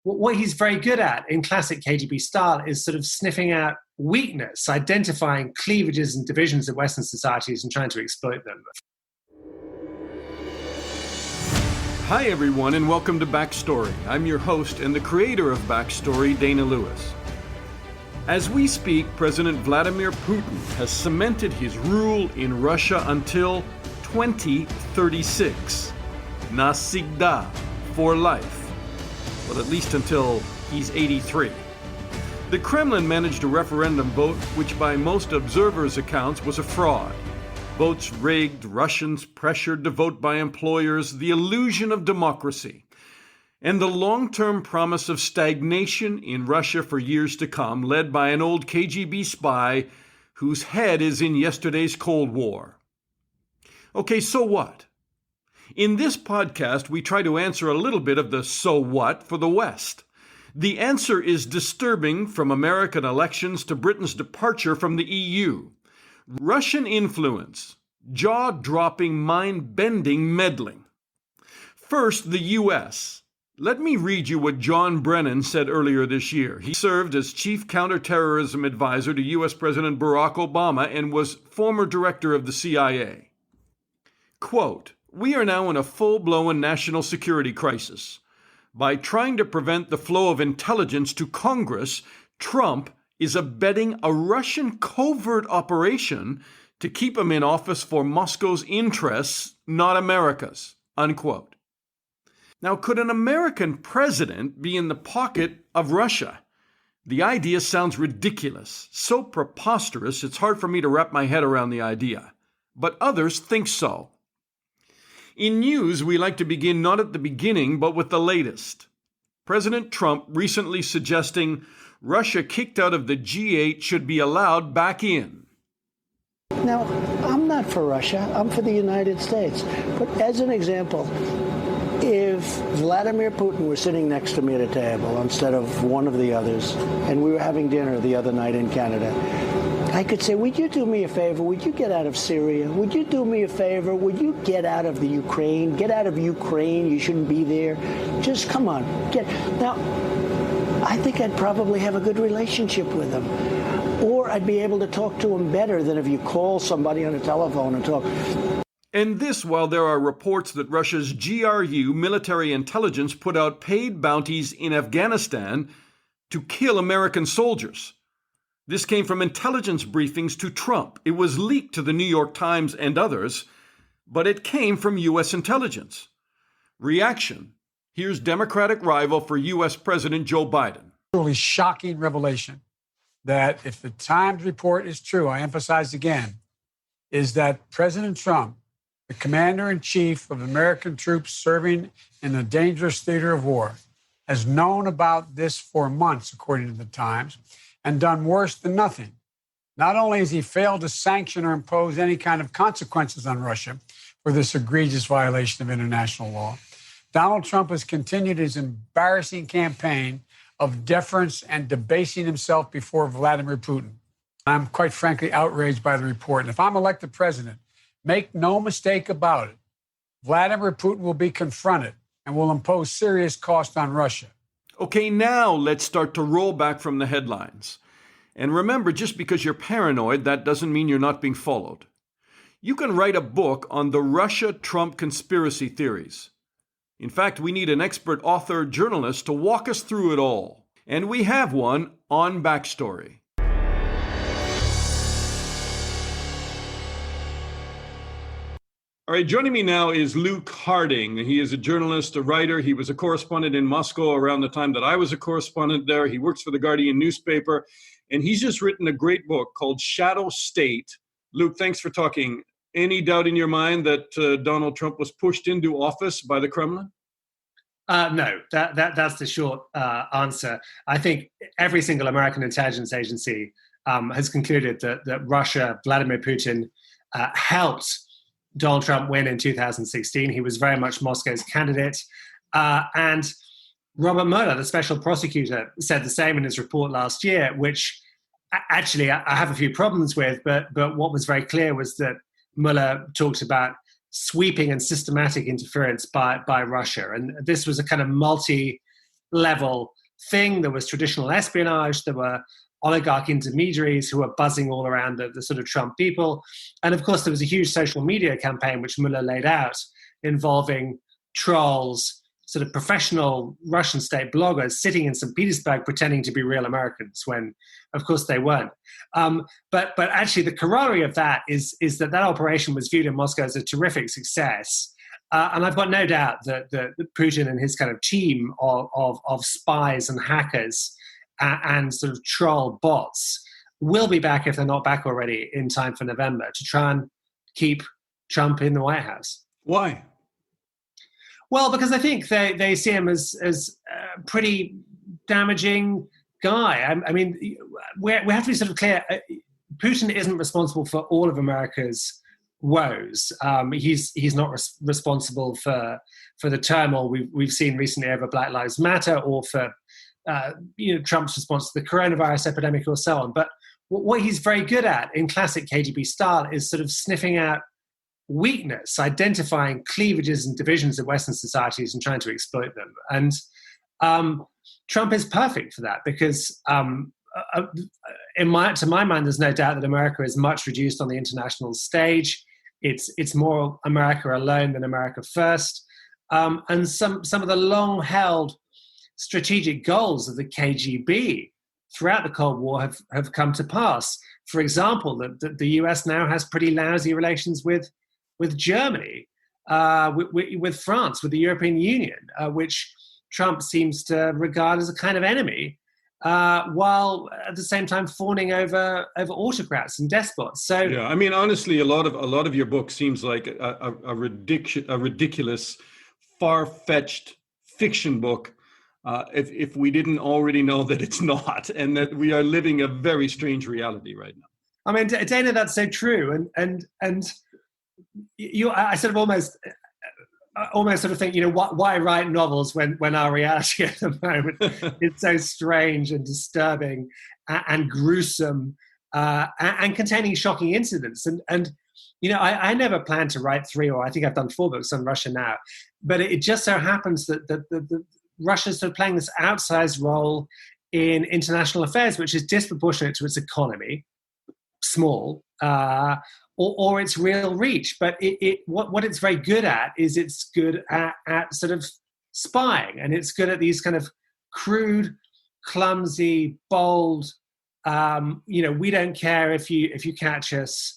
what he's very good at in classic KGB style is sort of sniffing out weakness, identifying cleavages and divisions of Western societies and trying to exploit them. Hi, everyone, and welcome to Backstory. I'm your host and the creator of Backstory, Dana Lewis. As we speak, President Vladimir Putin has cemented his rule in Russia until 2036. Навсегда, for life. Well, at least until he's 83. The Kremlin managed a referendum vote which by most observers' accounts was a fraud. Votes rigged, Russians pressured to vote by employers, the illusion of democracy, and the long-term promise of stagnation in Russia for years to come, led by an old KGB spy whose head is in yesterday's Cold War. Okay, so what? In this podcast, we try to answer a little bit of the so what for the West. The answer is disturbing, from American elections to Britain's departure from the EU. Russian influence, jaw-dropping, mind-bending meddling. First, the U.S. Let me read you what John Brennan said earlier this year. He served as chief counterterrorism advisor to U.S. President Barack Obama and was former director of the CIA. Quote, "We are now in a full-blown national security crisis. By trying to prevent the flow of intelligence to Congress, Trump is abetting a Russian covert operation to keep him in office for Moscow's interests, not America's," unquote. Now, could an American president be in the pocket of Russia? The idea sounds ridiculous, so preposterous it's hard for me to wrap my head around the idea. But others think so. In news, we like to begin not at the beginning, but with the latest. President Trump recently suggesting Russia kicked out of the G8 should be allowed back in. Now, I'm not for Russia. I'm for the United States. But as an example, if Vladimir Putin were sitting next to me at a table instead of one of the others, and we were having dinner the other night in Canada, I could say, would you do me a favor? Would you get out of Syria? Would you do me a favor? Would you get out of the Ukraine? Get out of Ukraine. You shouldn't be there. Just come on. Now, I think I'd probably have a good relationship with him. Or I'd be able to talk to him better than if you call somebody on a telephone and talk. And this while there are reports that Russia's G.R.U. military intelligence put out paid bounties in Afghanistan to kill American soldiers. This came from intelligence briefings to Trump. It was leaked to the New York Times and others, but it came from U.S. intelligence. Reaction. Here's Democratic rival for U.S. President Joe Biden. Truly shocking revelation that if the Times report is true, I emphasize again, is that President Trump, the commander-in-chief of American troops serving in a dangerous theater of war, has known about this for months, according to the Times, and done worse than nothing. Not only has he failed to sanction or impose any kind of consequences on Russia for this egregious violation of international law, Donald Trump has continued his embarrassing campaign of deference and debasing himself before Vladimir Putin. I'm quite frankly outraged by the report. And if I'm elected president, make no mistake about it, Vladimir Putin will be confronted and will impose serious cost on Russia. Okay, now let's start to roll back from the headlines. And remember, just because you're paranoid, that doesn't mean you're not being followed. You can write a book on the Russia-Trump conspiracy theories. In fact, we need an expert author journalist to walk us through it all. And we have one on Backstory. All right, joining me now is Luke Harding. He is a journalist, a writer. He was a correspondent in Moscow around the time that I was a correspondent there. He works for the Guardian newspaper, and he's just written a great book called Shadow State. Luke, thanks for talking. Any doubt in your mind that Donald Trump was pushed into office by the Kremlin? No, that's the short answer. I think every single American intelligence agency has concluded that Russia, Vladimir Putin, helped Donald Trump win in 2016. He was very much Moscow's candidate. And Robert Mueller, the special prosecutor, said the same in his report last year, which actually I have a few problems with, but what was very clear was that Mueller talked about sweeping and systematic interference by Russia. And this was a kind of level thing. There was traditional espionage. There were oligarch intermediaries who were buzzing all around the sort of Trump people. And of course, there was a huge social media campaign, which Mueller laid out, involving trolls, sort of professional Russian state bloggers sitting in St. Petersburg pretending to be real Americans when, of course, they weren't. But actually, the corollary of that is that operation was viewed in Moscow as a terrific success. And I've got no doubt that Putin and his kind of team of spies and hackers and sort of troll bots will be back, if they're not back already, in time for November to try and keep Trump in the White House. Why? Well, because I think they see him as a pretty damaging guy. I mean, we have to be sort of clear. Putin isn't responsible for all of America's woes. He's not responsible for the turmoil we've seen recently over Black Lives Matter, or for Trump's response to the coronavirus epidemic, or so on. But what he's very good at, in classic KGB style, is sort of sniffing out weakness, identifying cleavages and divisions of Western societies and trying to exploit them. And Trump is perfect for that, because to my mind, there's no doubt that America is much reduced on the international stage. It's more America alone than America first. And some of the long-held strategic goals of the KGB throughout the Cold War have come to pass. For example, the US now has pretty lousy relations with Germany, with France, with the European Union, which Trump seems to regard as a kind of enemy, while at the same time fawning over autocrats and despots. So yeah, I mean, honestly, a lot of your book seems like a ridiculous, far-fetched fiction book. If we didn't already know that it's not, and that we are living a very strange reality right now. I mean, Dana, that's so true, and I sort of almost sort of think, why write novels when our reality at the moment is so strange and disturbing and gruesome and containing shocking incidents. And I never planned to write 3, or I think I've done 4 books on Russia now, but it just so happens that Russia's sort of playing this outsized role in international affairs, which is disproportionate to its economy, small, or its real reach. But what it's very good at is it's good at sort of spying, and it's good at these kind of crude, clumsy, bold, we don't care if you catch us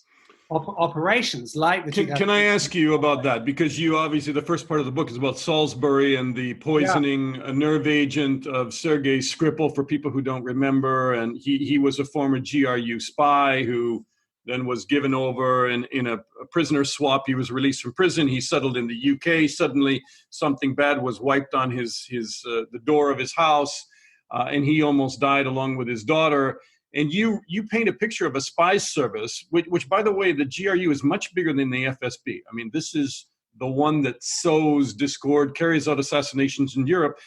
operations like the. Can I ask you about that? Because you obviously, the first part of the book is about Salisbury and the poisoning a nerve agent of Sergei Skripal, for people who don't remember. And he was a former GRU spy who then was given over in a prisoner swap. He was released from prison. He settled in the UK. Suddenly something bad was wiped on the door of his house, and he almost died along with his daughter. And you paint a picture of a spy service, which, by the way, the GRU is much bigger than the FSB. I mean, this is the one that sows discord, carries out assassinations in Europe.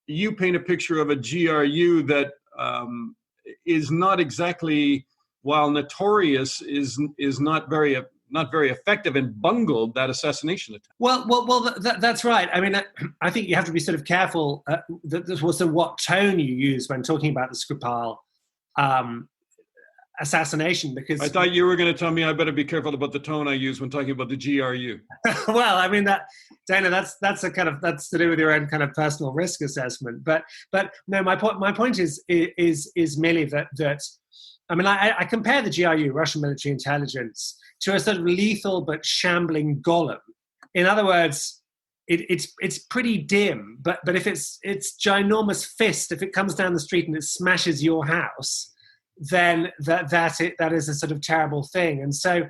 You paint a picture of a GRU that is not exactly, while notorious, is not very effective, and bungled that assassination attempt. Well, that's right. I mean, I think you have to be sort of careful what tone you use when talking about the Skripal assassination, because I thought you were going to tell me I better be careful about the tone I use when talking about the GRU. Well, I mean, Dana, that's to do with your own kind of personal risk assessment. But no, my point is merely that I mean, I compare the GRU, Russian military intelligence, to a sort of lethal but shambling golem. In other words, it's pretty dim, but if it's ginormous fist, if it comes down the street and it smashes your house, then that is a sort of terrible thing. And so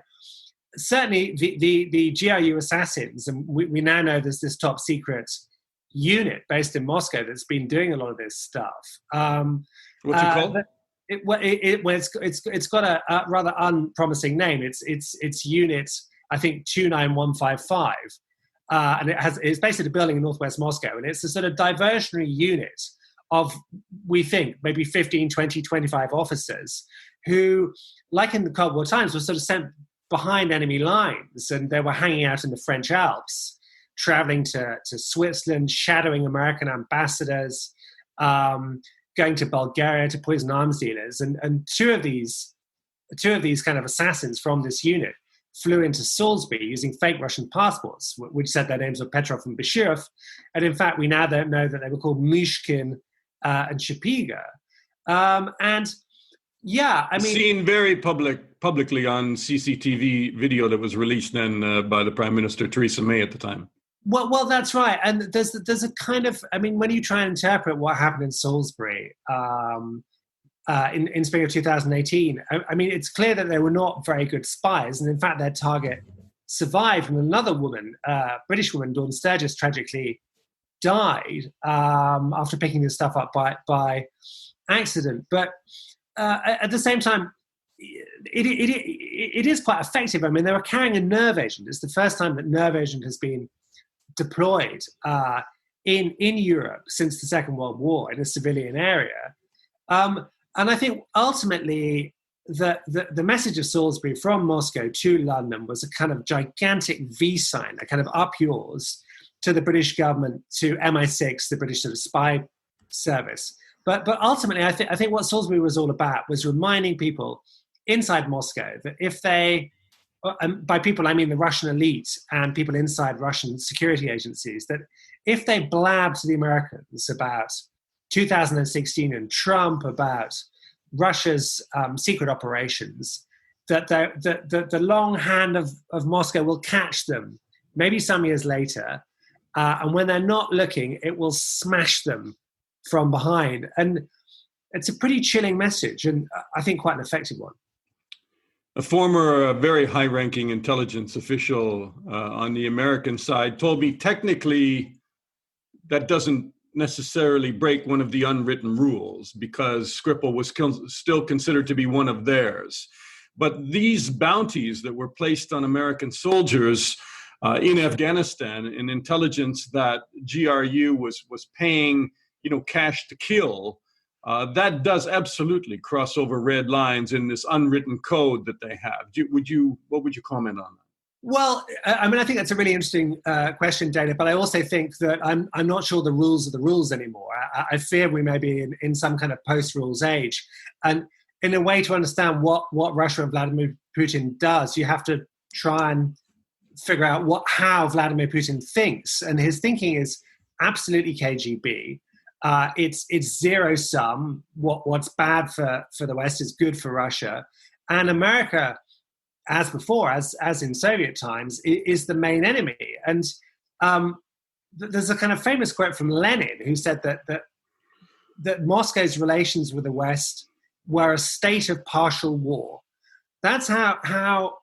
certainly the GRU assassins, and we now know there's this top secret unit based in Moscow that's been doing a lot of this stuff. What's it called? It's got a rather unpromising name. It's unit, I think, 29155. And it's based at a building in northwest Moscow, and it's a sort of diversionary unit of, we think, maybe 15, 20, 25 officers who, like in the Cold War times, were sort of sent behind enemy lines, and they were hanging out in the French Alps, traveling to Switzerland, shadowing American ambassadors, going to Bulgaria to poison arms dealers. And two of these kind of assassins from this unit flew into Salisbury using fake Russian passports, which said their names were Petrov and Bashirov. And in fact, we now don't know that they were called Myshkin and Shapiga. And yeah, I mean, seen very publicly on CCTV video that was released then by the Prime Minister Theresa May at the time. Well, that's right. And there's a kind of, I mean, when you try and interpret what happened in Salisbury in spring of 2018, I mean, it's clear that they were not very good spies. And in fact, their target survived. And another woman, British woman, Dawn Sturgis, tragically died after picking this stuff up by accident. But at the same time, it is quite effective. I mean, they were carrying a nerve agent. It's the first time that nerve agent has been deployed in Europe since the Second World War in a civilian area. And I think ultimately the message of Salisbury from Moscow to London was a kind of gigantic V sign, a kind of up yours to the British government, to MI6, the British sort of spy service. But ultimately, I think what Salisbury was all about was reminding people inside Moscow that if they, by people I mean the Russian elite and people inside Russian security agencies, that if they blabbed to the Americans about 2016 and Trump, about Russia's secret operations, that the long hand of Moscow will catch them maybe some years later, and when they're not looking, it will smash them from behind. And it's a pretty chilling message, and I think quite an effective one. A former very high-ranking intelligence official on the American side told me technically that doesn't necessarily break one of the unwritten rules, because Skripal was still considered to be one of theirs. But these bounties that were placed on American soldiers in Afghanistan, and intelligence that GRU was paying, cash to kill, that does absolutely cross over red lines in this unwritten code that they have. What would you comment on that? Well, I mean, I think that's a really interesting question, Dana, but I also think that I'm not sure the rules are the rules anymore. I fear we may be in some kind of post-rules age. And in a way to understand what Russia and Vladimir Putin does, you have to try and figure out how Vladimir Putin thinks. And his thinking is absolutely KGB. It's zero sum. What's bad for the West is good for Russia. And America, as before, as in Soviet times, is the main enemy. And there's a kind of famous quote from Lenin, who said that Moscow's relations with the West were a state of partial war. That's how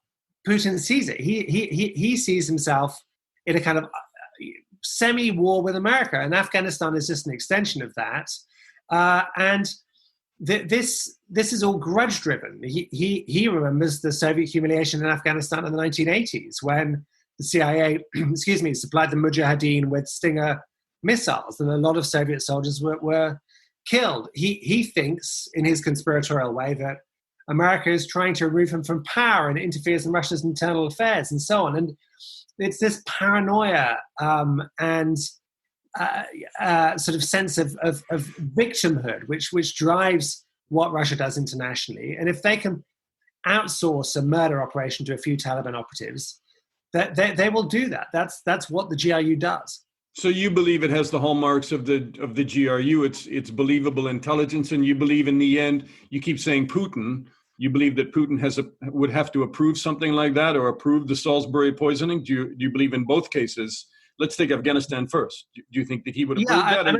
Putin sees it. He sees himself in a kind of semi-war with America, and Afghanistan is just an extension of that. And this is all grudge-driven. He remembers the Soviet humiliation in Afghanistan in the 1980s when the CIA, supplied the Mujahideen with Stinger missiles, and a lot of Soviet soldiers were killed. He thinks, in his conspiratorial way, that America is trying to remove him from power and interferes in Russia's internal affairs and so on. And it's this paranoia and sort of sense of victimhood, which drives what Russia does internationally. And if they can outsource a murder operation to a few Taliban operatives, they will do that. That's what the GRU does. So you believe it has the hallmarks of the GRU. It's believable intelligence, and you believe in the end. You keep saying Putin. You believe that Putin would have to approve something like that, or approve the Salisbury poisoning? Do you believe in both cases? Let's take Afghanistan first. Do you think that he would approve that?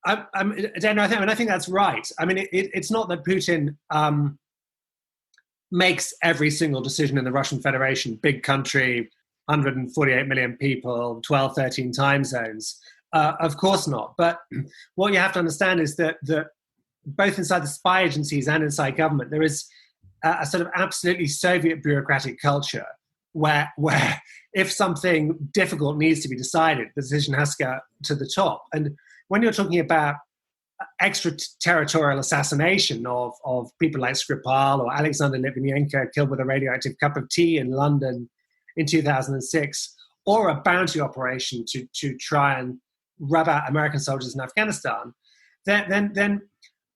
I think that's right. I mean, it's not that Putin makes every single decision in the Russian Federation, big country, 148 million people, 12, 13 time zones. Of course not. But what you have to understand is that both inside the spy agencies and inside government, there is a sort of absolutely Soviet bureaucratic culture where if something difficult needs to be decided, the decision has to go to the top. And when you're talking about extraterritorial assassination of people like Skripal or Alexander Litvinenko killed with a radioactive cup of tea in London in 2006, or a bounty operation to try and rub out American soldiers in Afghanistan, then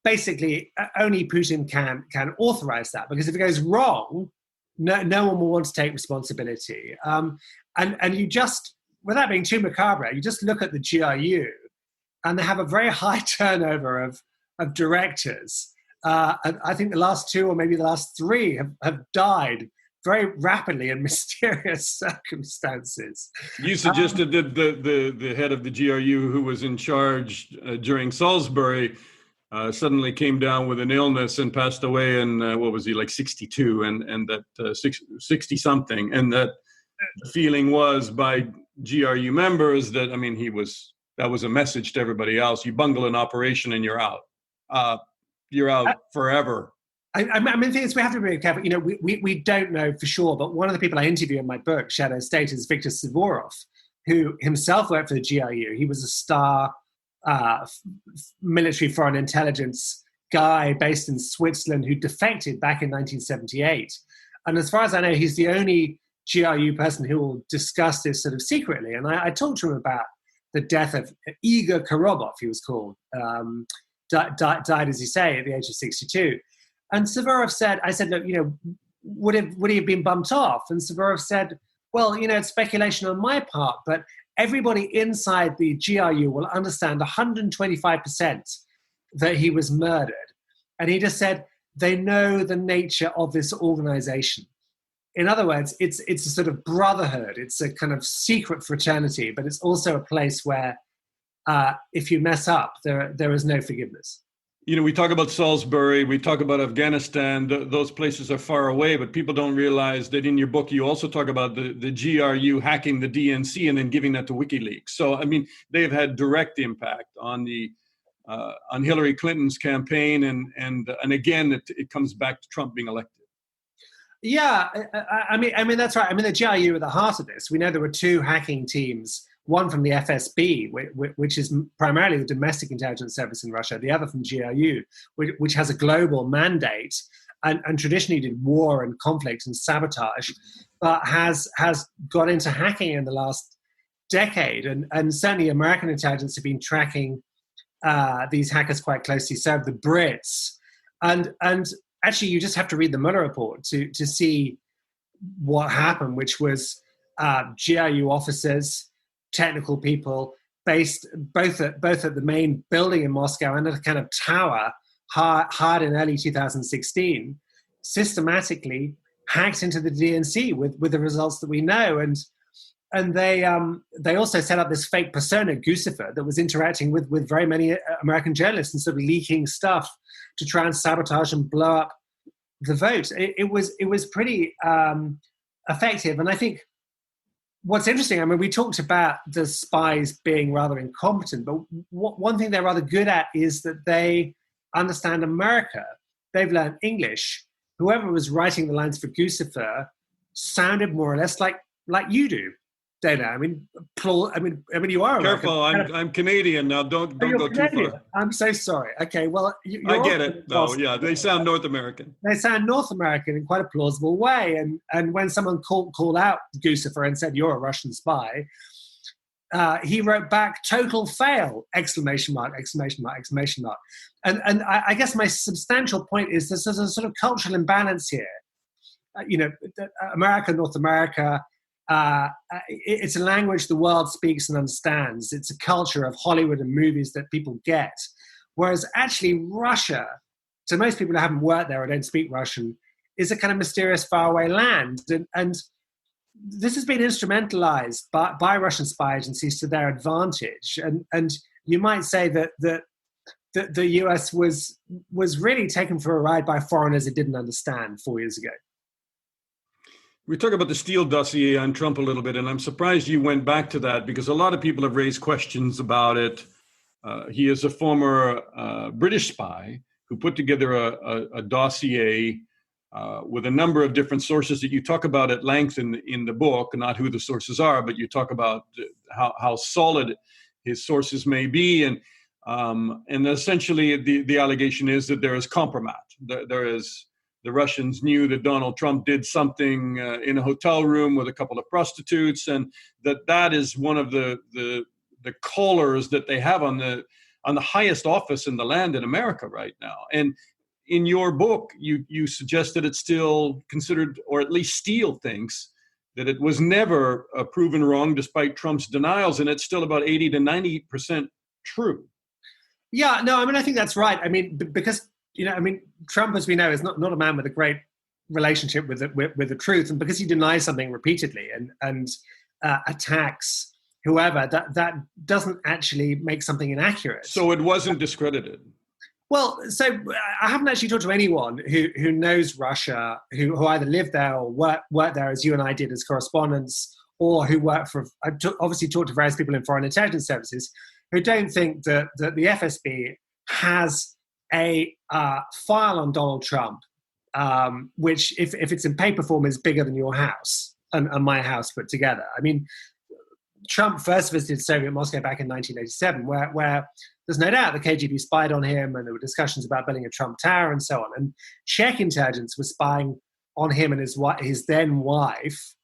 basically only Putin can authorize that, because if it goes wrong, no one will want to take responsibility. And you just, without being too macabre, you just look at the GRU, and they have a very high turnover of directors. And I think the last 2 or maybe the last 3 have died very rapidly in mysterious circumstances. You suggested that the head of the GRU, who was in charge during Salisbury, suddenly came down with an illness and passed away in, what was he, like 62, and that 60-something. And that the feeling was by GRU members that, I mean, that was a message to everybody else. You bungle an operation and you're out. You're out forever. I mean, the thing is, we have to be very careful. You know, we don't know for sure, but one of the people I interview in my book, Shadow State, is Viktor Suvorov, who himself worked for the GRU. He was a star military foreign intelligence guy based in Switzerland who defected back in 1978. And as far as I know, he's the only GRU person who will discuss this sort of secretly. And I talked to him about the death of Igor Korobov, he was called, died, as you say, at the age of 62. And Suvorov said, I said, look, you know, would he have been bumped off? And Suvorov said, well, you know, it's speculation on my part, but everybody inside the GRU will understand 125% that he was murdered. And he just said, they know the nature of this organization. In other words, it's a sort of brotherhood. It's a kind of secret fraternity, but it's also a place where if you mess up, there is no forgiveness. You know, we talk about Salisbury, we talk about Afghanistan, those places are far away, but people don't realize that in your book, you also talk about the GRU hacking the DNC and then giving that to WikiLeaks. So, I mean, they've had direct impact on on Hillary Clinton's campaign. And again, it comes back to Trump being elected. Yeah, I mean, that's right. I mean, the GRU are at the heart of this. We know there were 2 hacking teams, one from the FSB, which is primarily the domestic intelligence service in Russia, the other from GRU, which has a global mandate and traditionally did war and conflict and sabotage, but has got into hacking in the last decade. And certainly American intelligence have been tracking these hackers quite closely, so have the Brits. And actually, you just have to read the Mueller report to see what happened, which was GRU officers, technical people based both at the main building in Moscow and at a kind of tower hard in early 2016, systematically hacked into the DNC with the results that we know. And they also set up this fake persona, Guccifer, that was interacting with very many American journalists and sort of leaking stuff to try and sabotage and blow up the vote. It was pretty effective. And I think what's interesting, I mean, we talked about the spies being rather incompetent, but one thing they're rather good at is that they understand America. They've learned English. Whoever was writing the lines for Guccifer sounded more or less like you do, Dana. I mean, you are careful. I'm Canadian now. Don't go Canadian. too far. I'm so sorry. Okay, well, I get it. No, yeah, they sound North American. They sound North American in quite a plausible way. And when someone called out Guccifer and said, "You're a Russian spy," he wrote back, "Total fail!" Exclamation mark! Exclamation mark! Exclamation mark! And I guess my substantial point is there's a sort of cultural imbalance here. You know, America, North America. It's a language the world speaks and understands. It's a culture of Hollywood and movies that people get. Whereas actually Russia, to most people who haven't worked there or don't speak Russian, is a kind of mysterious faraway land. And this has been instrumentalized by Russian spy agencies to their advantage. And you might say that the US was really taken for a ride by foreigners it didn't understand 4 years ago. We talk about the Steele dossier on Trump a little bit, and I'm surprised you went back to that because a lot of people have raised questions about it. He is a former British spy who put together a dossier with a number of different sources that you talk about at length in the book, not who the sources are, but you talk about how solid his sources may be. And essentially the allegation is that there is compromise. The Russians knew that Donald Trump did something in a hotel room with a couple of prostitutes, and that is one of the collars that they have on on the highest office in the land in America right now. And in your book, you suggest that it's still considered, or at least Steele thinks, that it was never proven wrong despite Trump's denials, and it's still about 80 to 90% true. Yeah, no, I mean, I think that's right. I mean, because, Trump, as we know, is not a man with a great relationship with the truth, and because he denies something repeatedly and attacks whoever, that doesn't actually make something inaccurate. So it wasn't discredited. Well, so I haven't actually talked to anyone who knows Russia, who either lived there or worked there as you and I did as correspondents, or who work for, obviously talked to various people in foreign intelligence services, who don't think that the FSB has a file on Donald Trump, which, if it's in paper form, is bigger than your house and my house put together. I mean, Trump first visited Soviet Moscow back in 1987, where there's no doubt the KGB spied on him, and there were discussions about building a Trump Tower and so on. And Czech intelligence was spying on him and his then wife,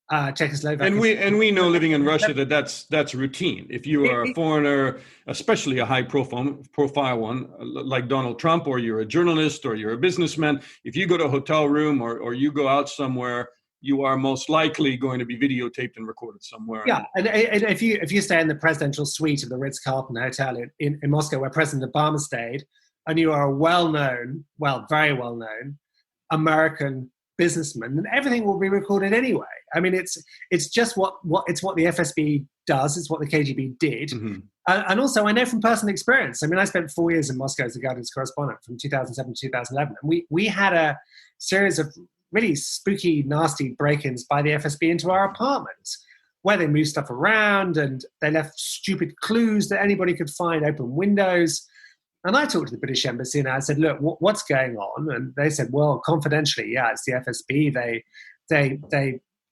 Czechoslovakia. And we know, living in Russia, that's routine. If you are a foreigner, especially a high profile one like Donald Trump, or you're a journalist or you're a businessman, if you go to a hotel room or you go out somewhere, you are most likely going to be videotaped and recorded somewhere. Yeah, and if you stay in the presidential suite of the Ritz-Carlton Hotel in Moscow, where President Obama stayed, and you are a very well-known American businessman, then everything will be recorded anyway. I mean, it's just what the FSB does. It's what the KGB did. Mm-hmm. And also, I know from personal experience. I mean, I spent 4 years in Moscow as a Guardian's correspondent from 2007 to 2011. And we had a series of really spooky, nasty break-ins by the FSB into our apartments, where they moved stuff around and they left stupid clues that anybody could find, open windows. And I talked to the British Embassy and I said, look, what's going on? And they said, well, confidentially, yeah, it's the FSB. They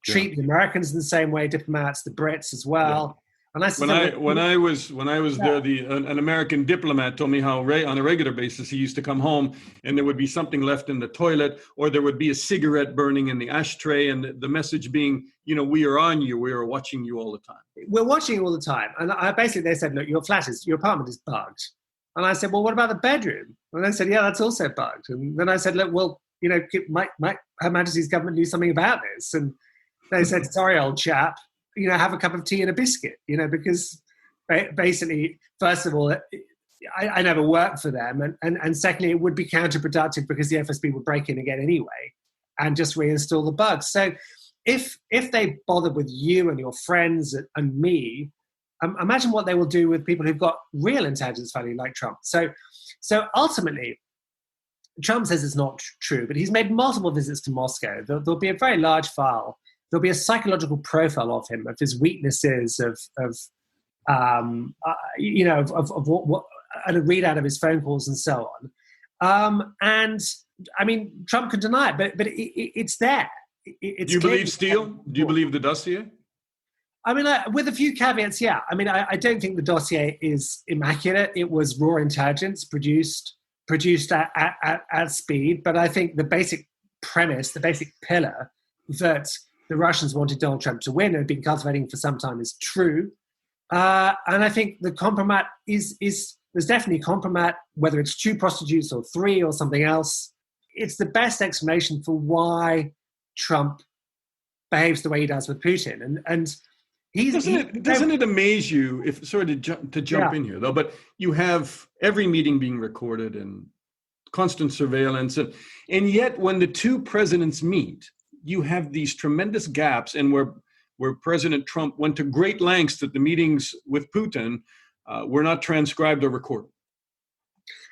treat the Americans in the same way, diplomats, the Brits as well. Yeah. And I said, when I was there, an American diplomat told me how on a regular basis he used to come home and there would be something left in the toilet, or there would be a cigarette burning in the ashtray, and the message being, we are on you, we are watching you all the time. We're watching you all the time. And they said, look, your apartment is bugged. And I said, well, what about the bedroom? And they said, yeah, that's also bugged. And then I said, look, well, Her Majesty's government do something about this. And they said, sorry, old chap, have a cup of tea and a biscuit, because basically, first of all, I never worked for them. And secondly, it would be counterproductive because the FSB would break in again anyway and just reinstall the bugs. So if they bothered with you and your friends and me, imagine what they will do with people who've got real intelligence value like Trump. So ultimately, Trump says it's not true, but he's made multiple visits to Moscow. There'll be a very large file. There'll be a psychological profile of him, of his weaknesses, of what, and a readout of his phone calls and so on. And I mean, Trump could deny it, but it's there. Do you believe Steele? Do you believe the dossier? I mean, with a few caveats, yeah. I mean, I don't think the dossier is immaculate. It was raw intelligence produced at speed. But I think the basic premise, the basic pillar that the Russians wanted Donald Trump to win and had been cultivating for some time is true. And I think the compromat there's definitely compromat, whether it's 2 prostitutes or 3 or something else. It's the best explanation for why Trump behaves the way he does with Putin. And Doesn't it amaze you, if sorry to jump in here though, but you have every meeting being recorded and constant surveillance, and yet when the 2 presidents meet, you have these tremendous gaps, and where President Trump went to great lengths that the meetings with Putin were not transcribed or recorded.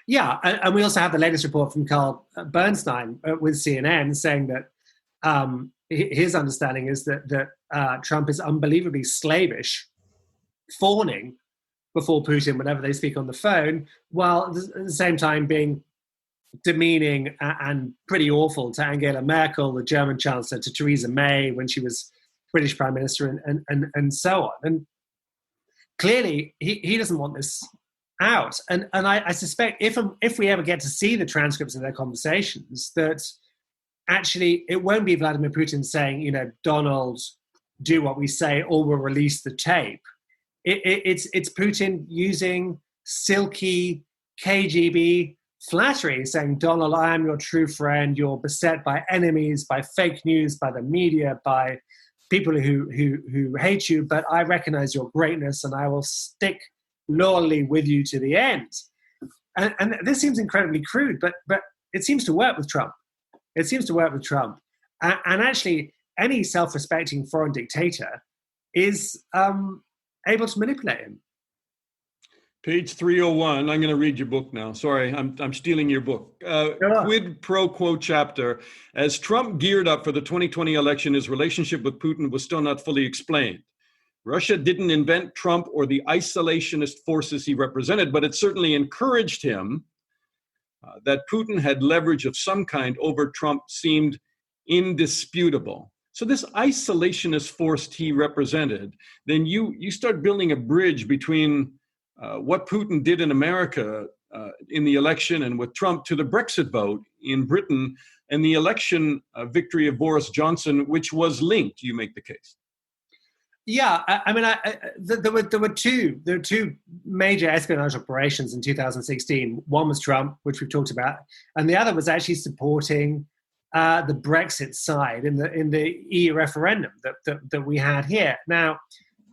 Yeah, and we also have the latest report from Carl Bernstein with CNN saying that his understanding is that Trump is unbelievably slavish, fawning before Putin whenever they speak on the phone, while at the same time being demeaning and pretty awful to Angela Merkel, the German chancellor, to Theresa May when she was British prime minister, and so on. And clearly, he doesn't want this out. And I suspect if we ever get to see the transcripts of their conversations, that actually it won't be Vladimir Putin saying, Donald, do what we say, or we'll release the tape. It's Putin using silky KGB flattery, saying, Donald, I am your true friend. You're beset by enemies, by fake news, by the media, by people who hate you, but I recognize your greatness and I will stick loyally with you to the end. And this seems incredibly crude, but it seems to work with Trump. It seems to work with Trump. And actually, any self-respecting foreign dictator is able to manipulate him. Page 301. I'm going to read your book now. Sorry, I'm stealing your book. Quid pro quo chapter. As Trump geared up for the 2020 election, his relationship with Putin was still not fully explained. Russia didn't invent Trump or the isolationist forces he represented, but it certainly encouraged him. That Putin had leverage of some kind over Trump seemed indisputable. So this isolationist force he represented, then you start building a bridge between what Putin did in America in the election and with Trump to the Brexit vote in Britain and the election victory of Boris Johnson, which was linked, you make the case. Yeah, I mean, there were two major espionage operations in 2016. One was Trump, which we've talked about, and the other was actually supporting the Brexit side in the EU referendum that we had here. Now,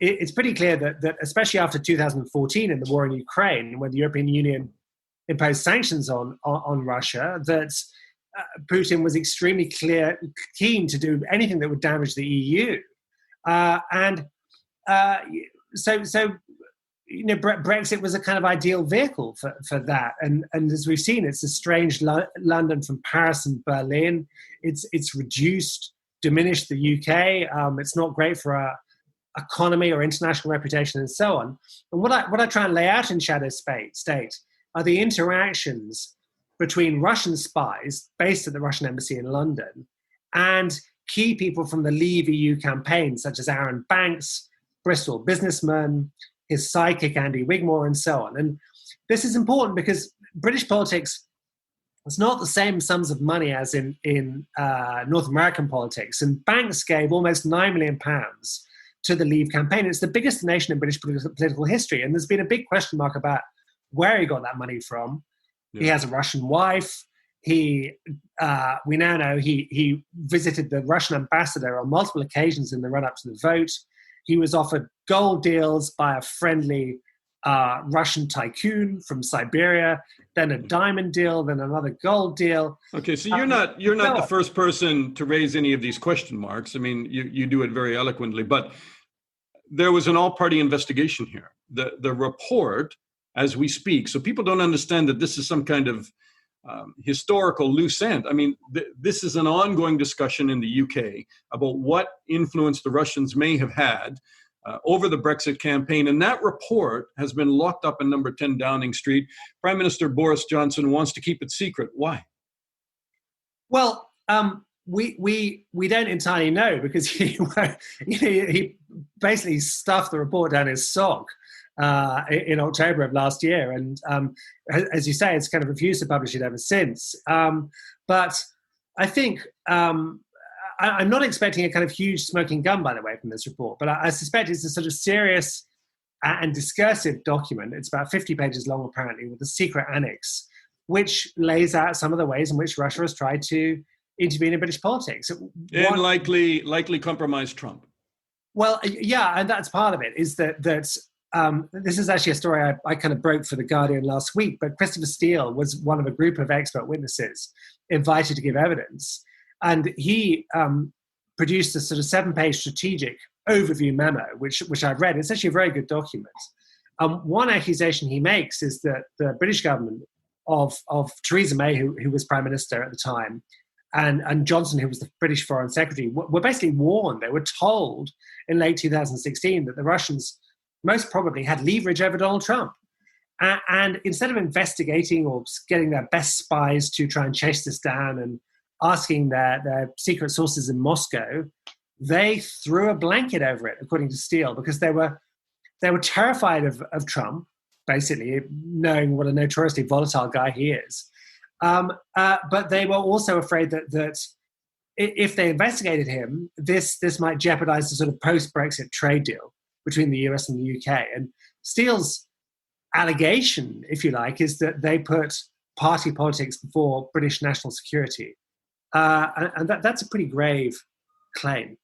it's pretty clear that especially after 2014 in the war in Ukraine, when the European Union imposed sanctions on Russia, that Putin was extremely keen to do anything that would damage the EU. So Brexit was a kind of ideal vehicle for that. And as we've seen, it's a strange London from Paris and Berlin. It's diminished the UK. It's not great for our economy or international reputation and so on. And what I try and lay out in Shadow State are the interactions between Russian spies based at the Russian embassy in London and key people from the Leave EU campaign, such as Aaron Banks, Bristol businessman, his sidekick Andy Wigmore, and so on. And this is important because British politics is not the same sums of money as in North American politics. And Banks gave almost £9 million to the Leave campaign. It's the biggest donation in British political history. And there's been a big question mark about where he got that money from. Yeah. He has a Russian wife. We now know he visited the Russian ambassador on multiple occasions in the run-up to the vote. He was offered gold deals by a friendly Russian tycoon from Siberia, then a diamond deal, then another gold deal. Okay, so you're not the first person to raise any of these question marks. I mean, you do it very eloquently, but there was an all-party investigation here. The report, as we speak, so people don't understand that this is some kind of historical loose end. I mean, this is an ongoing discussion in the UK about what influence the Russians may have had over the Brexit campaign. And that report has been locked up in number 10 Downing Street. Prime Minister Boris Johnson wants to keep it secret. Why? Well, we don't entirely know because he basically stuffed the report down his sock in October of last year. And as you say, it's kind of refused to publish it ever since. But I think I'm not expecting a kind of huge smoking gun, by the way, from this report, but I suspect it's a sort of serious and discursive document. It's about 50 pages long, apparently, with a secret annex, which lays out some of the ways in which Russia has tried to intervene in British politics. And likely compromise Trump. Well, yeah, and that's part of it, is that this is actually a story I kind of broke for The Guardian last week, but Christopher Steele was one of a group of expert witnesses invited to give evidence. And he produced a sort of 7-page strategic overview memo, which I've read. It's actually a very good document. One accusation he makes is that the British government of Theresa May, who was Prime Minister at the time, and Johnson, who was the British Foreign Secretary, were basically warned. They were told in late 2016 that the Russians most probably had leverage over Donald Trump. And instead of investigating or getting their best spies to try and chase this down and asking their secret sources in Moscow, they threw a blanket over it, according to Steele, because they were terrified of Trump, basically, knowing what a notoriously volatile guy he is. But they were also afraid that if they investigated him, this might jeopardize the sort of post-Brexit trade deal between the US and the UK. And Steele's allegation, if you like, is that they put party politics before British national security. And that's a pretty grave claim.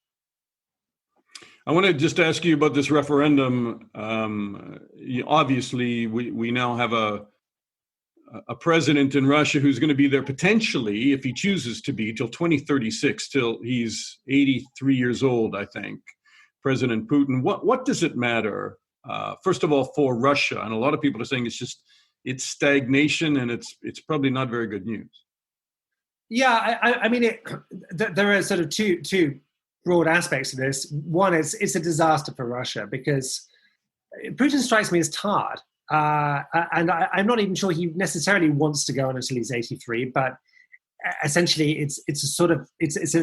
I want to just ask you about this referendum. Obviously, we now have a president in Russia who's going to be there potentially, if he chooses to be, till 2036, till he's 83 years old, I think, President Putin. What does it matter, first of all, for Russia? And a lot of people are saying it's stagnation, and it's probably not very good news. Yeah, I mean, there are sort of two broad aspects to this. One is it's a disaster for Russia because Putin strikes me as tired. And I'm not even sure he necessarily wants to go on until he's 83, but essentially it's a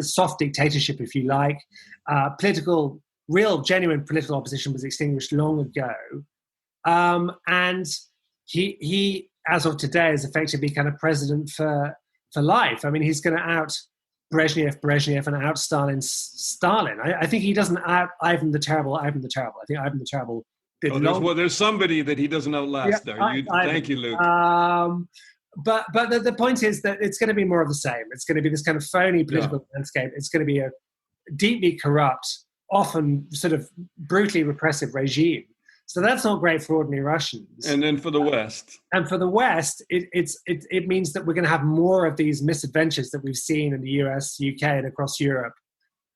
soft dictatorship, if you like. Real genuine political opposition was extinguished long ago. And he, as of today, is effectively kind of president for life. I mean, he's going to out Brezhnev and out Stalin. I think he doesn't out Ivan the Terrible. I think Ivan the Terrible did there's somebody that he doesn't outlast there. Thank you, Luke. But the point is that it's going to be more of the same. It's going to be this kind of phony political landscape. It's going to be a deeply corrupt, often sort of brutally repressive regime. So that's not great for ordinary Russians. And then for the West. And for the West, it means that we're going to have more of these misadventures that we've seen in the US, UK, and across Europe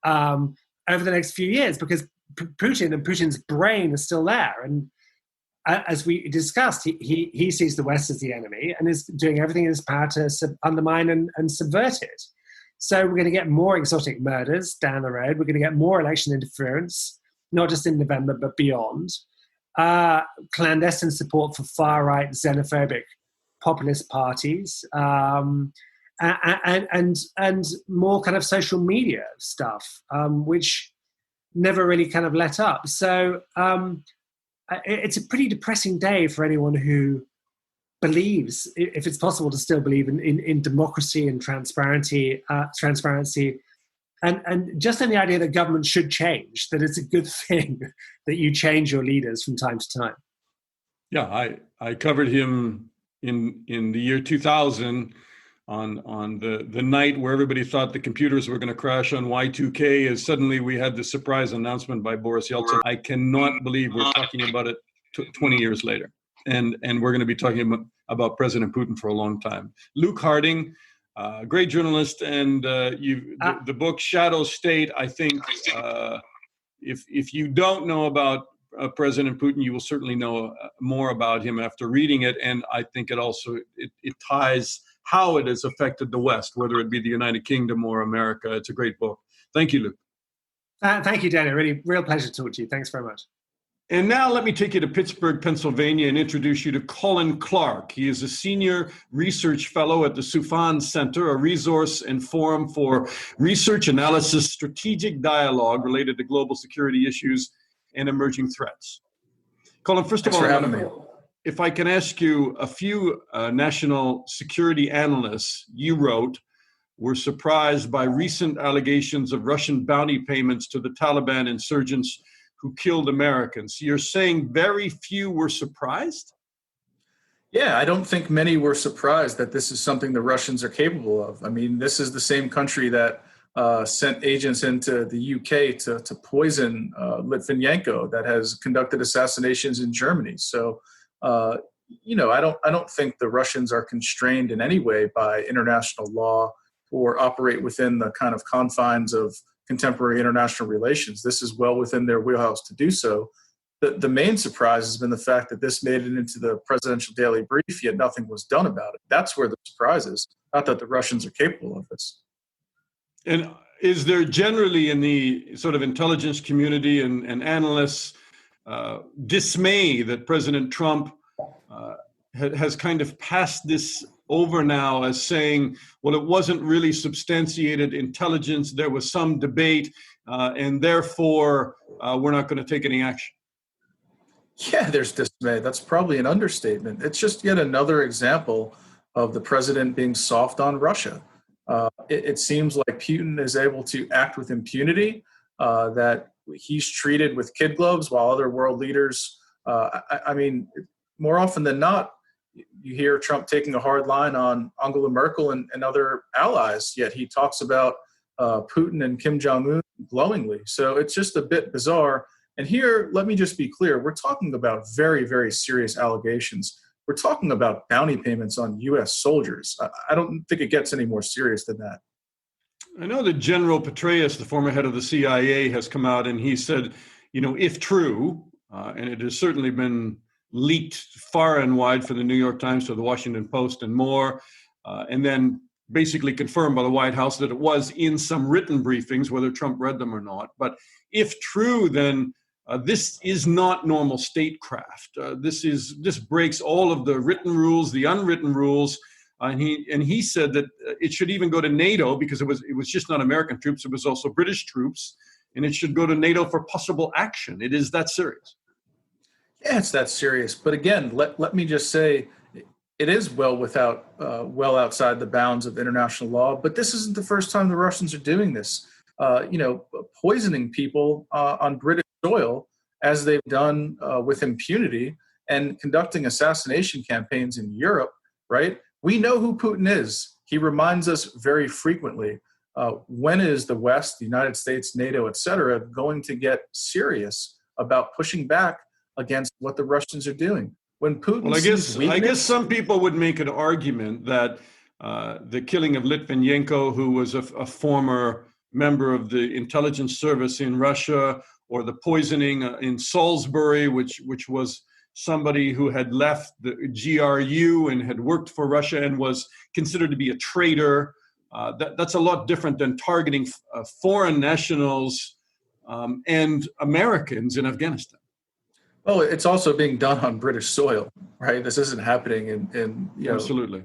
over the next few years, because Putin and Putin's brain is still there. And as we discussed, he sees the West as the enemy and is doing everything in his power to undermine and subvert it. So we're going to get more exotic murders down the road. We're going to get more election interference, not just in November, but beyond. Clandestine support for far-right xenophobic populist parties, and more kind of social media stuff, which never really kind of let up. So it's a pretty depressing day for anyone who believes, if it's possible to still believe in democracy and transparency, and just in the idea that government should change, that it's a good thing that you change your leaders from time to time. Yeah, I covered him in the year 2000 on the night where everybody thought the computers were going to crash on Y2K, as suddenly we had the surprise announcement by Boris Yeltsin. I cannot believe we're talking about it 20 years later. And we're going to be talking about President Putin for a long time. Luke Harding, great journalist, and the book Shadow State. I think if you don't know about President Putin, you will certainly know more about him after reading it. And I think it also it ties how it has affected the West, whether it be the United Kingdom or America. It's a great book. Thank you, Luke. Thank you, Dana. Really, real pleasure to talk to you. Thanks very much. And now let me take you to Pittsburgh, Pennsylvania, and introduce you to Colin Clark. He is a senior research fellow at the Soufan Center, a resource and forum for research, analysis, strategic dialogue related to global security issues and emerging threats. Colin, first of all, if I can ask you, a few national security analysts you wrote were surprised by recent allegations of Russian bounty payments to the Taliban insurgents who killed Americans. You're saying very few were surprised? Yeah, I don't think many were surprised that this is something the Russians are capable of. I mean, this is the same country that sent agents into the UK to poison Litvinenko, that has conducted assassinations in Germany. So, I don't think the Russians are constrained in any way by international law or operate within the kind of confines of contemporary international relations. This is well within their wheelhouse to do so. The main surprise has been the fact that this made it into the presidential daily brief, yet nothing was done about it. That's where the surprise is, not that the Russians are capable of this. And is there generally in the sort of intelligence community and analysts dismay that President Trump has kind of passed this over now as saying, well, it wasn't really substantiated intelligence, there was some debate, and therefore we're not going to take any action? Yeah, there's dismay. That's probably an understatement. It's just yet another example of the president being soft on Russia. It seems like Putin is able to act with impunity, that he's treated with kid gloves while other world leaders, more often than not, you hear Trump taking a hard line on Angela Merkel and other allies, yet he talks about Putin and Kim Jong-un glowingly. So it's just a bit bizarre. And here, let me just be clear. We're talking about very, very serious allegations. We're talking about bounty payments on U.S. soldiers. I don't think it gets any more serious than that. I know that General Petraeus, the former head of the CIA, has come out and he said, if true, and it has certainly been leaked far and wide for the New York Times, to the Washington Post and more, and then basically confirmed by the White House that it was in some written briefings, whether Trump read them or not. But if true, then this is not normal statecraft. This breaks all of the written rules, the unwritten rules. And he said that it should even go to NATO, because it was just not American troops, it was also British troops, and it should go to NATO for possible action. It is that serious. Yeah, it's that serious. But again, let me just say, it is well outside the bounds of international law. But this isn't the first time the Russians are doing this. Poisoning people on British soil, as they've done with impunity, and conducting assassination campaigns in Europe. Right? We know who Putin is. He reminds us very frequently. When is the West, the United States, NATO, et cetera, going to get serious about pushing back against what the Russians are doing? When Putin I guess some people would make an argument that the killing of Litvinenko, who was a former member of the intelligence service in Russia, or the poisoning in Salisbury, which was somebody who had left the G.R.U. and had worked for Russia and was considered to be a traitor. That's a lot different than targeting foreign nationals and Americans in Afghanistan. Well, it's also being done on British soil, right? This isn't happening in absolutely.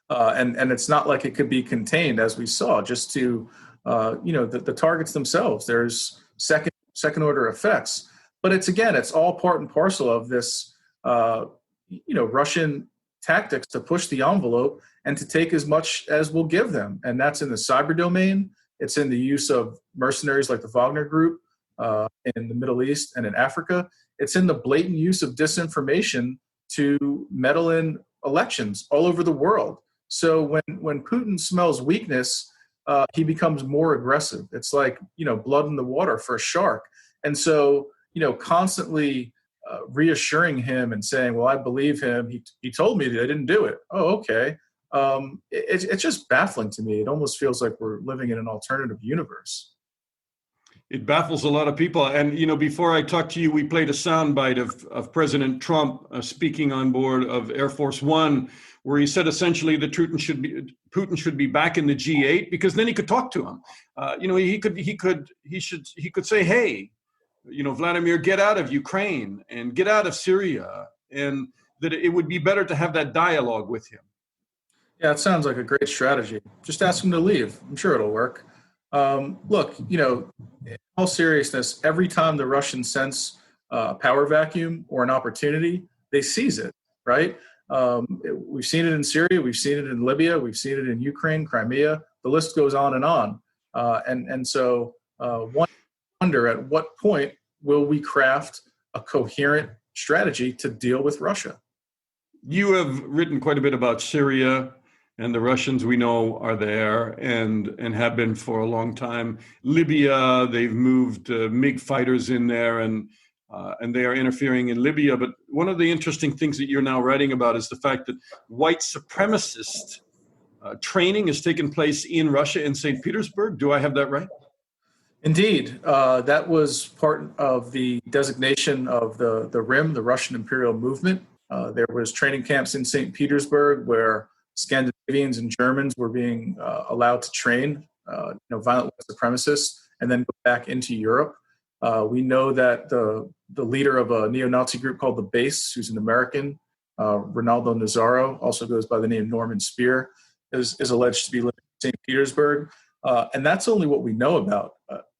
And it's not like it could be contained, as we saw, just to the targets themselves. There's second order effects. But it's all part and parcel of this, Russian tactics to push the envelope and to take as much as we'll give them. And that's in the cyber domain. It's in the use of mercenaries like the Wagner Group in the Middle East and in Africa. It's in the blatant use of disinformation to meddle in elections all over the world. So when Putin smells weakness, he becomes more aggressive. It's like, blood in the water for a shark. And so, constantly reassuring him and saying, well, I believe him. He told me that I didn't do it. Oh, okay. It's just baffling to me. It almost feels like we're living in an alternative universe. It baffles a lot of people. And, before I talked to you, we played a soundbite of President Trump speaking on board of Air Force One, where he said essentially that Putin should be back in the G8, because then he could talk to him. He could say, hey, Vladimir, get out of Ukraine and get out of Syria, and that it would be better to have that dialogue with him. Yeah, it sounds like a great strategy. Just ask him to leave. I'm sure it'll work. Look, in all seriousness, every time the Russians sense a power vacuum or an opportunity, they seize it, right? We've seen it in Syria. We've seen it in Libya. We've seen it in Ukraine, Crimea. The list goes on and on. So one wonder, at what point will we craft a coherent strategy to deal with Russia? You have written quite a bit about Syria, and the Russians we know are there and have been for a long time. Libya, they've moved MiG fighters in there, and they are interfering in Libya. But one of the interesting things that you're now writing about is the fact that white supremacist training has taken place in Russia, in St. Petersburg. Do I have that right? Indeed. That was part of the designation of the RIM, the Russian Imperial Movement. There was training camps in St. Petersburg where Scandinavians and Germans were being allowed to train, violent white supremacists, and then go back into Europe. We know that the leader of a neo-Nazi group called the Base, who's an American, Ronaldo Nazzaro, also goes by the name Norman Spear, is alleged to be living in St. Petersburg. And that's only what we know about.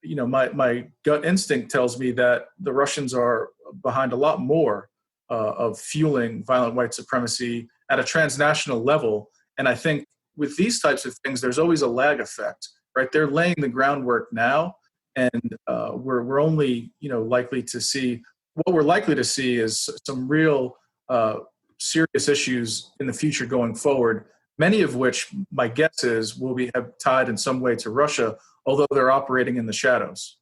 My gut instinct tells me that the Russians are behind a lot more of fueling violent white supremacy at a transnational level. And I think with these types of things, there's always a lag effect, right? They're laying the groundwork now, and we're only likely to see, what we're likely to see is some real serious issues in the future going forward, many of which my guess is will be tied in some way to Russia, although they're operating in the shadows.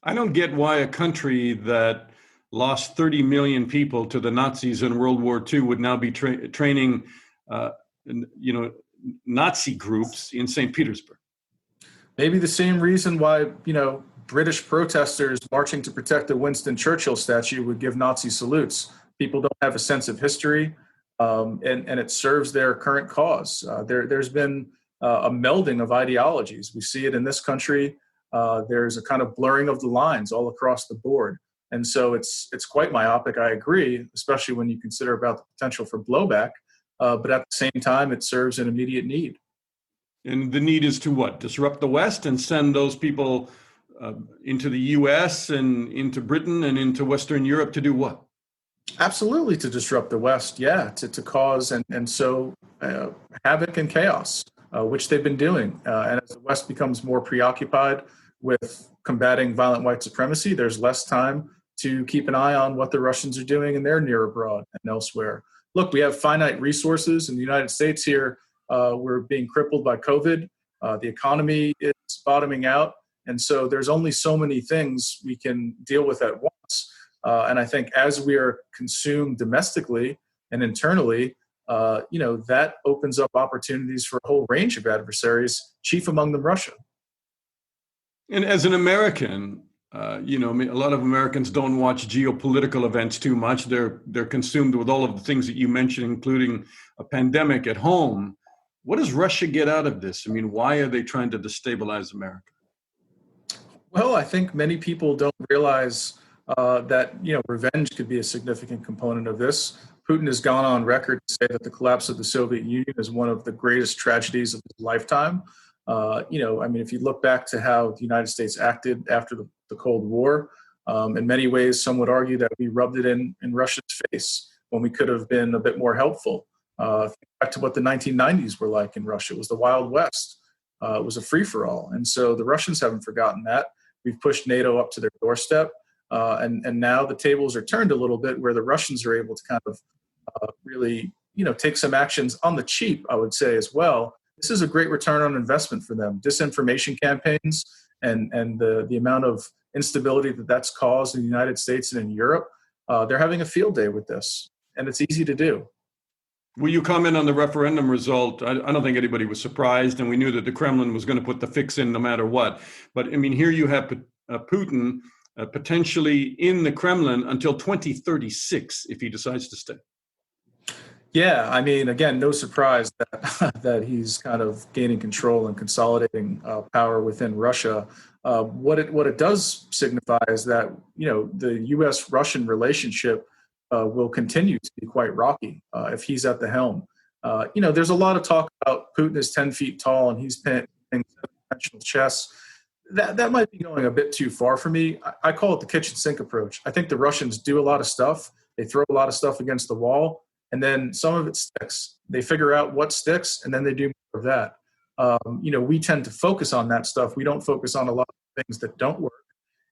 I don't get why a country that lost 30 million people to the Nazis in World War II would now be training, Nazi groups in St. Petersburg. Maybe the same reason why, British protesters marching to protect the Winston Churchill statue would give Nazi salutes. People don't have a sense of history, and it serves their current cause. There's been a melding of ideologies. We see it in this country. There's a kind of blurring of the lines all across the board. And so it's quite myopic, I agree, especially when you consider about the potential for blowback. But at the same time, it serves an immediate need. And the need is to what? Disrupt the West and send those people into the U.S. and into Britain and into Western Europe to do what? Absolutely, to disrupt the West, yeah, to cause and sow havoc and chaos, which they've been doing. And as the West becomes more preoccupied with combating violent white supremacy, there's less time to keep an eye on what the Russians are doing in their near abroad and elsewhere. Look, we have finite resources in the United States here. We're being crippled by COVID. The economy is bottoming out. And so there's only so many things we can deal with at once. And I think as we are consumed domestically and internally, that opens up opportunities for a whole range of adversaries, chief among them Russia. And as an American, a lot of Americans don't watch geopolitical events too much. They're consumed with all of the things that you mentioned, including a pandemic at home. What does Russia get out of this? I mean, why are they trying to destabilize America? Well, I think many people don't realize that, revenge could be a significant component of this. Putin has gone on record to say that the collapse of the Soviet Union is one of the greatest tragedies of his lifetime. If you look back to how the United States acted after the Cold War, in many ways, some would argue that we rubbed it in Russia's face when we could have been a bit more helpful. Think back to what the 1990s were like in Russia. It was the Wild West. It was a free-for-all. And so the Russians haven't forgotten that. We've pushed NATO up to their doorstep. And now the tables are turned a little bit where the Russians are able to kind of really, take some actions on the cheap, I would say, as well. This is a great return on investment for them. Disinformation campaigns and the amount of instability that's caused in the United States and in Europe, they're having a field day with this, and it's easy to do. Will you comment on the referendum result? I don't think anybody was surprised, and we knew that the Kremlin was going to put the fix in no matter what. But, here you have Putin potentially in the Kremlin until 2036 if he decides to stay. Yeah, again, no surprise that he's kind of gaining control and consolidating power within Russia. What it does signify is that the U.S.-Russian relationship will continue to be quite rocky if he's at the helm. There's a lot of talk about Putin is 10 feet tall and he's playing dimensional chess. That might be going a bit too far for me. I call it the kitchen sink approach. I think the Russians do a lot of stuff. They throw a lot of stuff against the wall, and then some of it sticks. They figure out what sticks, and then they do more of that. We tend to focus on that stuff. We don't focus on a lot of things that don't work.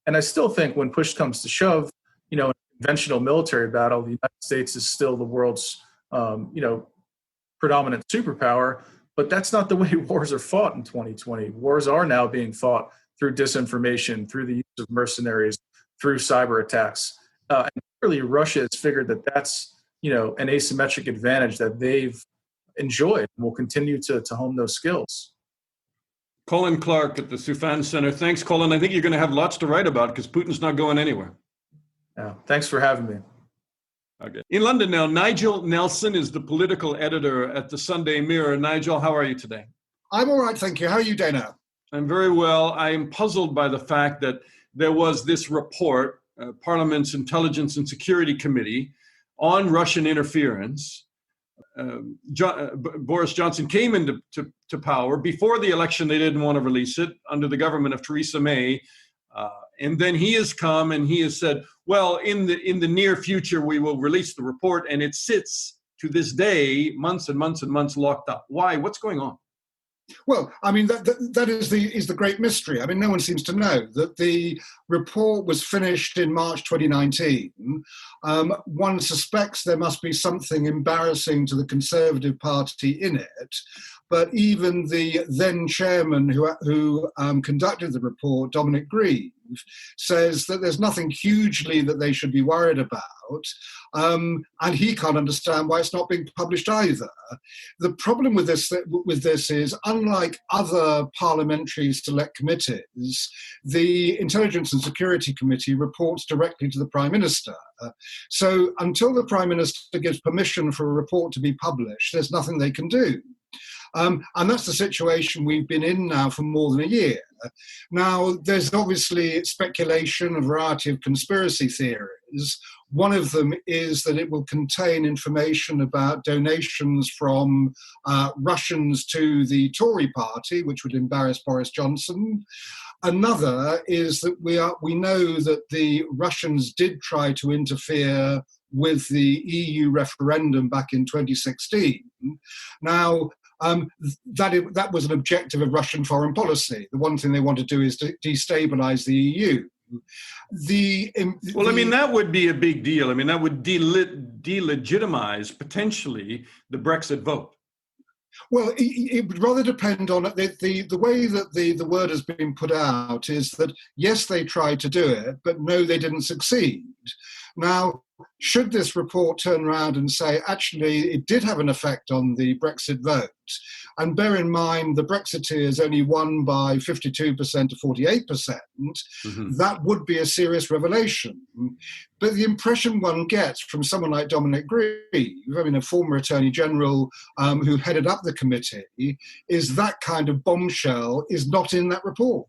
And I still think when push comes to shove, in a conventional military battle, the United States is still the world's, predominant superpower. But that's not the way wars are fought in 2020. Wars are now being fought through disinformation, through the use of mercenaries, through cyber attacks. And clearly Russia has figured that that's, an asymmetric advantage that they've enjoyed and will continue to hone those skills. Colin Clark at the Soufan Center. Thanks, Colin. I think you're going to have lots to write about because Putin's not going anywhere. Yeah, thanks for having me. Okay. In London now, Nigel Nelson is the political editor at the Sunday Mirror. Nigel, how are you today? I'm all right, thank you. How are you, Dana? I'm very well. I am puzzled by the fact that there was this report, Parliament's Intelligence and Security Committee, on Russian interference. Boris Johnson came into power. Before the election, they didn't want to release it under the government of Theresa May. And then he has come and he has said, well, in the near future, we will release the report. And it sits to this day, months and months and months locked up. Why? What's going on? Well, I mean, that is the great mystery. I mean, no one seems to know that the report was finished in March 2019. One suspects there must be something embarrassing to the Conservative Party in it. But even the then chairman who conducted the report, Dominic Grieve, says that there's nothing hugely that they should be worried about. And he can't understand why it's not being published either. The problem with this is, unlike other parliamentary select committees, the Intelligence and Security Committee reports directly to the Prime Minister. So until the Prime Minister gives permission for a report to be published, there's nothing they can do. And that's the situation we've been in now for more than a year. Now, there's obviously speculation, a variety of conspiracy theories. One of them is that it will contain information about donations from Russians to the Tory party, which would embarrass Boris Johnson. Another is that we know that the Russians did try to interfere with the EU referendum back in 2016. Now, that was an objective of Russian foreign policy. The one thing they want to do is to destabilize the EU. That would be a big deal. I mean, that would delegitimize potentially the Brexit vote. Well, it would rather depend on the way that the word has been put out is that, yes, they tried to do it, but no, they didn't succeed. Now, should this report turn around and say, actually, it did have an effect on the Brexit vote, and bear in mind the Brexiteers only won by 52% to 48%, that would be a serious revelation. But the impression one gets from someone like Dominic Grieve, I mean, a former Attorney General who headed up the committee, is that kind of bombshell is not in that report.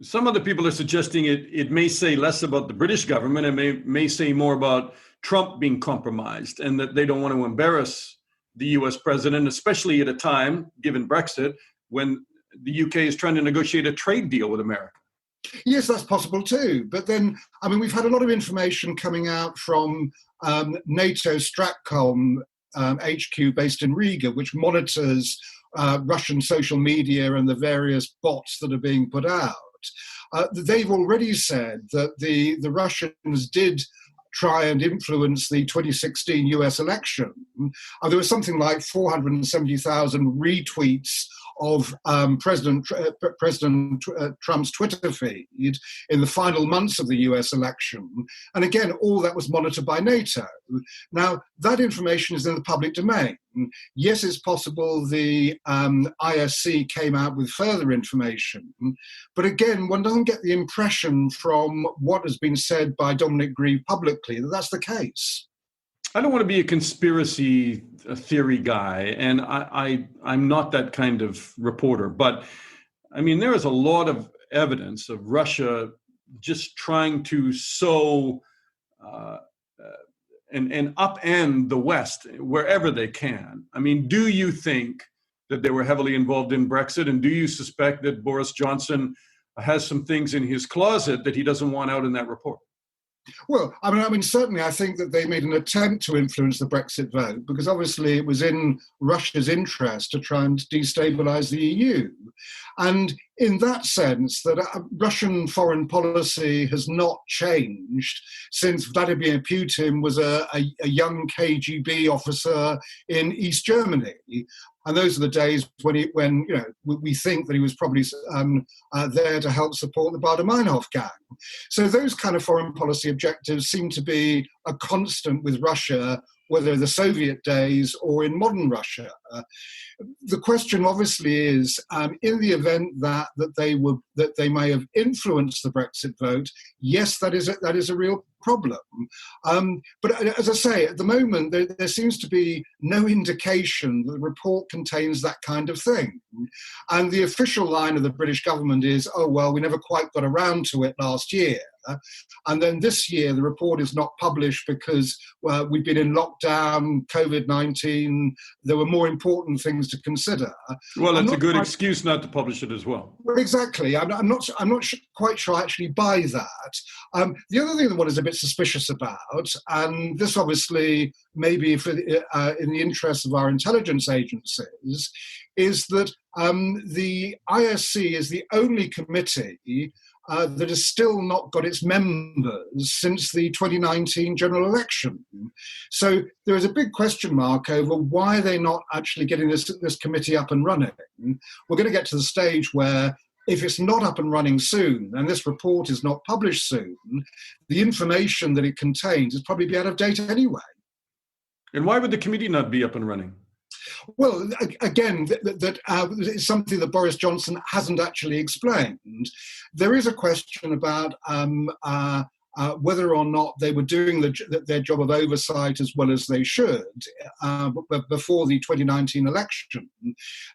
Some other people are suggesting it may say less about the British government and may say more about Trump being compromised, and that they don't want to embarrass the US president, especially at a time, given Brexit, when the UK is trying to negotiate a trade deal with America. Yes, that's possible too. But then, I mean, we've had a lot of information coming out from NATO Stratcom HQ based in Riga, which monitors Russian social media and the various bots that are being put out. They've already said that the Russians did try and influence the 2016 US election. There was something like 470,000 retweets of President Trump's Twitter feed in the final months of the US election. And again, all that was monitored by NATO. Now, that information is in the public domain. Yes, it's possible the ISC came out with further information. But again, one doesn't get the impression from what has been said by Dominic Grieve publicly that that's the case. I don't want to be a conspiracy theory guy, and I'm not that kind of reporter. But, I mean, there is a lot of evidence of Russia just trying to sow and upend the West wherever they can. I mean, do you think that they were heavily involved in Brexit? And do you suspect that Boris Johnson has some things in his closet that he doesn't want out in that report? Well, I mean, certainly I think that they made an attempt to influence the Brexit vote because obviously it was in Russia's interest to try and destabilize the EU. And in that sense, that Russian foreign policy has not changed since Vladimir Putin was a young KGB officer in East Germany. And those are the days when we think that he was probably there to help support the Baader-Meinhof gang. So those kind of foreign policy objectives seem to be a constant with Russia, whether the Soviet days or in modern Russia. The question obviously is, in the event that they may have influenced the Brexit vote, yes, that is a real problem. But as I say, at the moment, there seems to be no indication that the report contains that kind of thing. And the official line of the British government is, oh, well, we never quite got around to it last year. And then this year, the report is not published because we've been in lockdown, COVID-19. There were more important things to consider. Well, it's a good excuse not to publish it as well. Well, exactly. I'm not quite sure I actually buy that. The other thing that one is a bit suspicious about, and this obviously maybe in the interest of our intelligence agencies, is that the ISC is the only committee that has still not got its members since the 2019 general election. So there is a big question mark over why they're not actually getting this committee up and running. We're going to get to the stage where if it's not up and running soon, and this report is not published soon, the information that it contains is probably be out of date anyway. And why would the committee not be up and running? Well, again, it's something that Boris Johnson hasn't actually explained. There is a question about whether or not they were doing their job of oversight as well as they should before the 2019 election.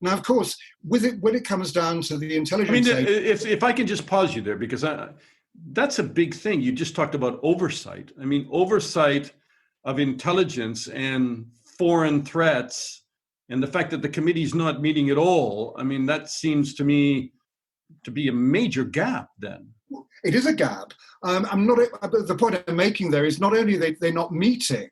Now, of course, when it comes down to the intelligence... if I can just pause you there, because that's a big thing. You just talked about oversight. I mean, oversight of intelligence and foreign threats, and the fact that the committee's not meeting at all, I mean, that seems to me to be a major gap then. It is a gap. The point I'm making there is not only they're not meeting,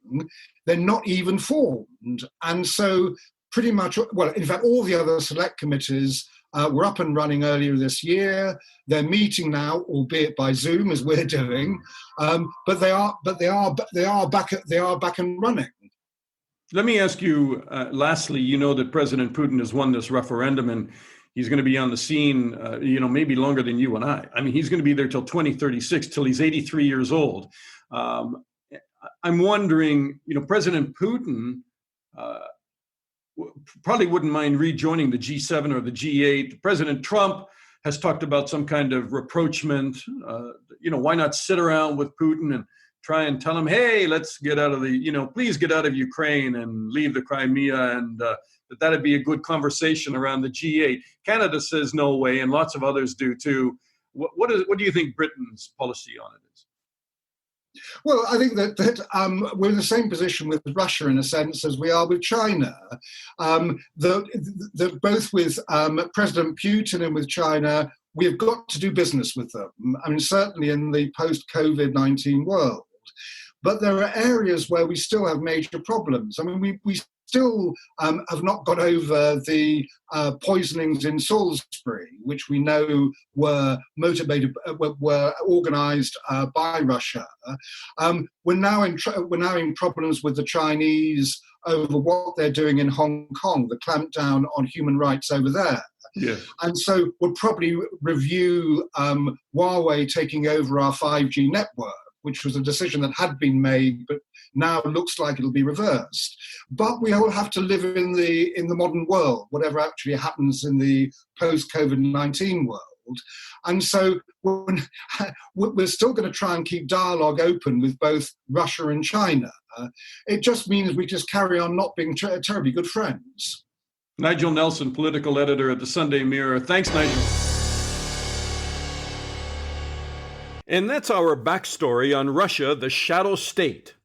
they're not even formed. And so pretty much, well, in fact, all the other select committees were up and running earlier this year. They're meeting now, albeit by Zoom, as we're doing. But they are back and running. Let me ask you, lastly, you know that President Putin has won this referendum and he's going to be on the scene, maybe longer than you and I. I mean, he's going to be there till 2036, till he's 83 years old. I'm wondering, President Putin probably wouldn't mind rejoining the G7 or the G8. President Trump has talked about some kind of rapprochement. Why not sit around with Putin and try and tell him, hey, let's get out of please get out of Ukraine and leave the Crimea, and that'd be a good conversation around the G8. Canada says no way, and lots of others do too. What do you think Britain's policy on it is? Well, I think that we're in the same position with Russia in a sense as we are with China. Both with President Putin and with China, we've got to do business with them. I mean, certainly in the post-COVID-19 world. But there are areas where we still have major problems. I mean, we still have not got over the poisonings in Salisbury, which we know were organised by Russia. We're now in problems with the Chinese over what they're doing in Hong Kong, the clampdown on human rights over there. Yeah. And so we'll probably review Huawei taking over our 5G network, which was a decision that had been made, but now looks like it'll be reversed. But we all have to live in the modern world, whatever actually happens in the post-COVID-19 world. And so we're still going to try and keep dialogue open with both Russia and China. It just means we just carry on not being terribly good friends. Nigel Nelson, political editor at the Sunday Mirror. Thanks, Nigel. And that's our backstory on Russia, the shadow state.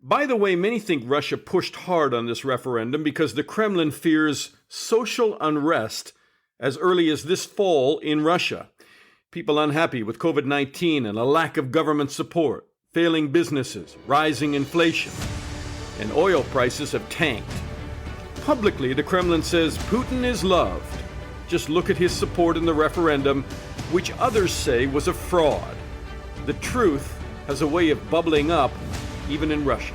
By the way, many think Russia pushed hard on this referendum because the Kremlin fears social unrest as early as this fall in Russia. People unhappy with COVID-19 and a lack of government support, failing businesses, rising inflation, and oil prices have tanked. Publicly, the Kremlin says Putin is loved. Just look at his support in the referendum, which others say was a fraud. The truth has a way of bubbling up, even in Russia.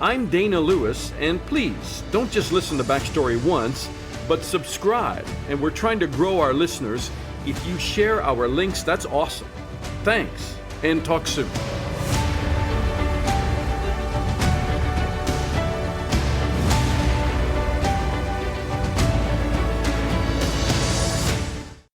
I'm Dana Lewis, and please, don't just listen to Backstory once, but subscribe. And we're trying to grow our listeners. If you share our links, that's awesome. Thanks, and talk soon.